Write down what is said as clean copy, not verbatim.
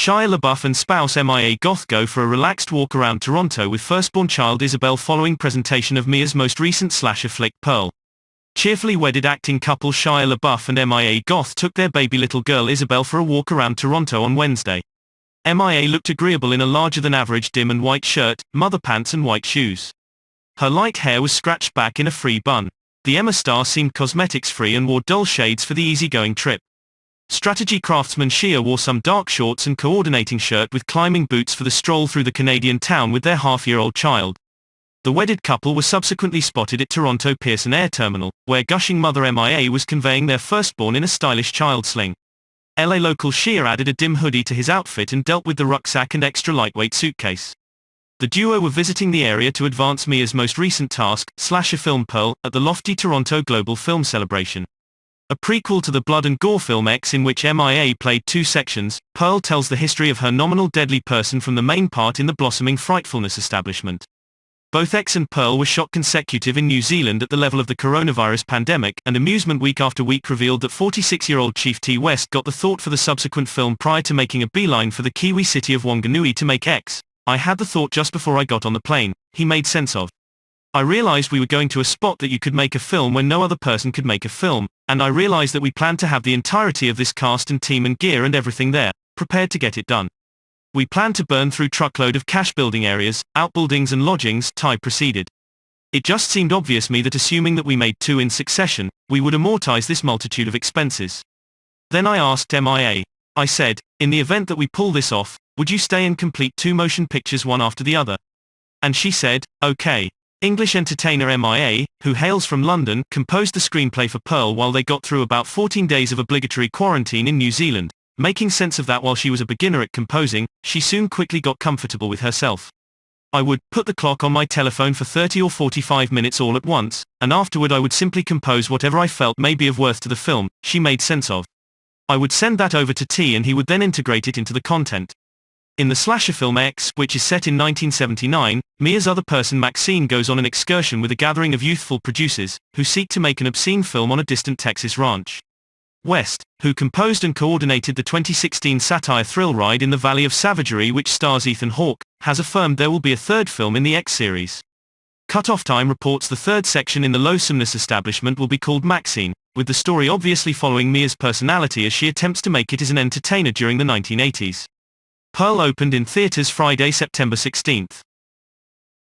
Shia LaBeouf and spouse Mia Goth go for a relaxed walk around Toronto with firstborn child Isabel following presentation of Mia's most recent slasher flick Pearl. Cheerfully wedded acting couple Shia LaBeouf and Mia Goth took their baby little girl Isabel for a walk around Toronto on Wednesday. Mia looked agreeable in a larger-than-average dim and white shirt, mother pants and white shoes. Her light hair was scratched back in a free bun. The Emma star seemed cosmetics-free and wore dull shades for the easygoing trip. Strategy craftsman Shia wore some dark shorts and coordinating shirt with climbing boots for the stroll through the Canadian town with their half-year-old child. The wedded couple were subsequently spotted at Toronto Pearson Air Terminal, where gushing mother Mia was conveying their firstborn in a stylish child sling. LA local Shia added a dim hoodie to his outfit and dealt with the rucksack and extra lightweight suitcase. The duo were visiting the area to advance Mia's most recent task, slasher film Pearl, at the lofty Toronto Global Film Celebration. A prequel to the blood and gore film X, in which Mia played two sections, Pearl tells the history of her nominal deadly person from the main part in the blossoming Frightfulness establishment. Both X and Pearl were shot consecutive in New Zealand at the level of the coronavirus pandemic, and Amusement Week After Week revealed that 46-year-old Chief T. West got the thought for the subsequent film prior to making a beeline for the Kiwi city of Wanganui to make X. "I had the thought just before I got on the plane," he made sense of. "I realized we were going to a spot that you could make a film when no other person could make a film, and I realized that we planned to have the entirety of this cast and team and gear and everything there, prepared to get it done. We planned to burn through truckload of cash building areas, outbuildings and lodgings," Ty proceeded. "It just seemed obvious me that assuming that we made two in succession, we would amortize this multitude of expenses. Then I asked Mia. I said, in the event that we pull this off, would you stay and complete two motion pictures one after the other? And she said, okay." English entertainer Mia, who hails from London, composed the screenplay for Pearl while they got through about 14 days of obligatory quarantine in New Zealand. Making sense of that while she was a beginner at composing, she soon quickly got comfortable with herself. "I would put the clock on my telephone for 30 or 45 minutes all at once, and afterward I would simply compose whatever I felt may be of worth to the film," she made sense of. "I would send that over to T and he would then integrate it into the content." In the slasher film X, which is set in 1979, Mia's other person Maxine goes on an excursion with a gathering of youthful producers, who seek to make an obscene film on a distant Texas ranch. West, who composed and coordinated the 2016 satire thrill ride in the Valley of Savagery which stars Ethan Hawke, has affirmed there will be a third film in the X series. Cutoff Time reports the third section in the Loathsomeness establishment will be called Maxine, with the story obviously following Mia's personality as she attempts to make it as an entertainer during the 1980s. Pearl opened in theaters Friday, September 16.